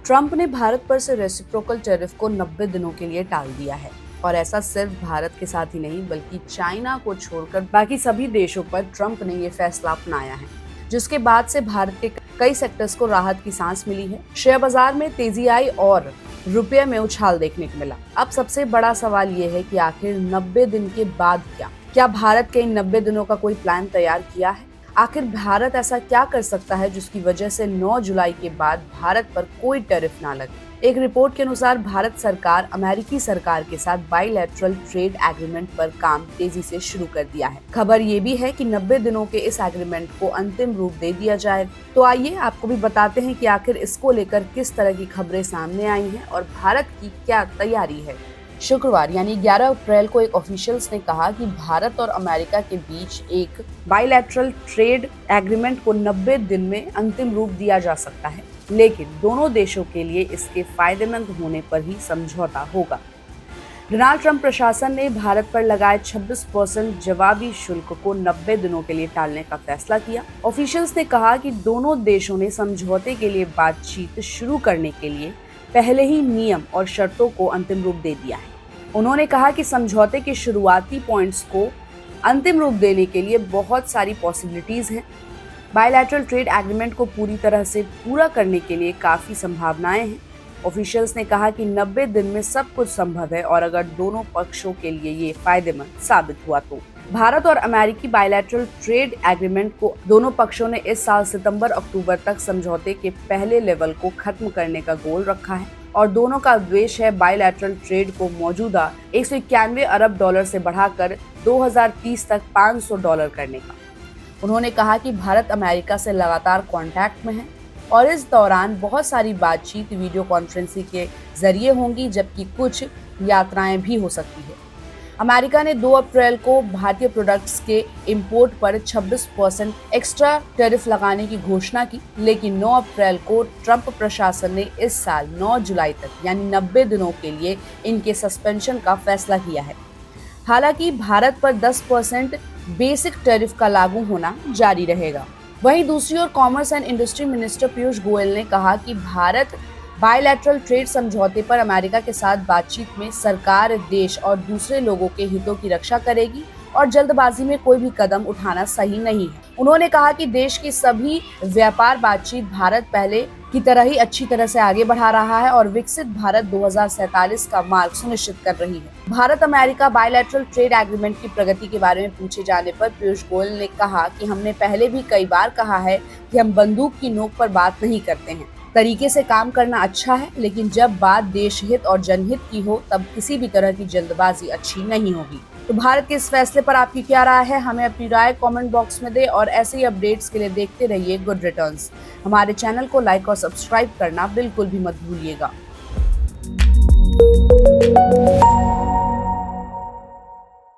Trump ने भारत पर से रेसिप्रोकल टैरिफ को 90 दिनों के लिए टाल दिया है और ऐसा सिर्फ भारत के साथ ही नहीं बल्कि चाइना को छोड़कर बाकी सभी देशों पर ट्रंप ने ये फैसला अपनाया है, जिसके बाद से भारत के कई सेक्टर्स को राहत की सांस मिली है। शेयर बाजार में तेजी आई और रुपये में उछाल देखने को मिला। अब सबसे बड़ा सवाल ये है कि आखिर 90 दिन के बाद क्या भारत के इन 90 दिनों का कोई प्लान तैयार किया है? आखिर भारत ऐसा क्या कर सकता है जिसकी वजह से 9 जुलाई के बाद भारत पर कोई टैरिफ ना लगे? एक रिपोर्ट के अनुसार भारत सरकार अमेरिकी सरकार के साथ बाइलैटरल ट्रेड एग्रीमेंट पर काम तेजी से शुरू कर दिया है। खबर ये भी है कि 90 दिनों के इस एग्रीमेंट को अंतिम रूप दे दिया जाए। तो आइए आपको भी बताते हैं कि आखिर इसको लेकर किस तरह की खबरें सामने आई हैं और भारत की क्या तैयारी है। शुक्रवार यानी 11 अप्रैल को एक ऑफिशियल्स ने कहा कि भारत और अमेरिका के बीच एक बाइलैटरल ट्रेड एग्रीमेंट को 90 दिन में अंतिम रूप दिया जा सकता है, लेकिन दोनों देशों के लिए इसके फायदेमंद होने पर ही समझौता होगा। डोनाल्ड ट्रंप प्रशासन ने भारत पर लगाए 26% जवाबी शुल्क को 90 दिनों के लिए टालने का फैसला किया। ऑफिशियल्स ने कहा कि दोनों देशों ने समझौते के लिए बातचीत शुरू करने के लिए पहले ही नियम और शर्तों को अंतिम रूप दे दिया है। उन्होंने कहा कि समझौते के शुरुआती पॉइंट्स को अंतिम रूप देने के लिए बहुत सारी पॉसिबिलिटीज हैं। बायलैटरल ट्रेड एग्रीमेंट को पूरी तरह से पूरा करने के लिए काफ़ी संभावनाएं हैं। ऑफिशियल्स ने कहा कि 90 दिन में सब कुछ संभव है और अगर दोनों पक्षों के लिए ये फायदेमंद साबित हुआ तो। भारत और अमेरिकी बायलैटरल ट्रेड एग्रीमेंट को दोनों पक्षों ने इस साल सितंबर-अक्टूबर तक समझौते के पहले लेवल को खत्म करने का गोल रखा है और दोनों का उद्देश्य है बायलैटरल ट्रेड को मौजूदा 191 अरब डॉलर से बढ़ाकर 2030 तक $500 करने का। उन्होंने कहा कि भारत अमेरिका से लगातार कांटेक्ट में है और इस दौरान बहुत सारी बातचीत वीडियो कॉन्फ्रेंसिंग के जरिए होंगी, जबकि कुछ यात्राएं भी हो सकती है। अमेरिका ने 2 अप्रैल को भारतीय प्रोडक्ट्स के इंपोर्ट पर 26% एक्स्ट्रा टैरिफ लगाने की घोषणा की, लेकिन 9 अप्रैल को ट्रंप प्रशासन ने इस साल 9 जुलाई तक यानी 90 दिनों के लिए इनके सस्पेंशन का फैसला किया है। हालांकि भारत पर 10% बेसिक टैरिफ का लागू होना जारी रहेगा। वहीं दूसरी ओर commerce and industry minister Piyush Goyal ने कहा कि भारत बायलैटरल ट्रेड समझौते पर अमेरिका के साथ बातचीत में सरकार, देश और दूसरे लोगों के हितों की रक्षा करेगी और जल्दबाजी में कोई भी कदम उठाना सही नहीं है। उन्होंने कहा कि देश की सभी व्यापार बातचीत भारत पहले की तरह ही अच्छी तरह से आगे बढ़ा रहा है और विकसित भारत 2047 का मार्ग सुनिश्चित कर रही है। Bharat America bilateral trade agreement की प्रगति के बारे में पूछे जाने पर पीयूष गोयल ने कहा कि हमने पहले भी कई बार कहा है कि हम बंदूक की नोक पर बात नहीं करते हैं। तरीके से काम करना अच्छा है, लेकिन जब बात देश हित और जनहित की हो तब किसी भी तरह की जल्दबाजी अच्छी नहीं होगी। तो भारत के इस फैसले पर आपकी क्या राय है? हमें अपनी राय कमेंट बॉक्स में दें और ऐसे ही अपडेट्स के लिए देखते रहिए गुड रिटर्न्स। हमारे चैनल को लाइक और सब्सक्राइब करना बिल्कुल भी मत भूलिएगा।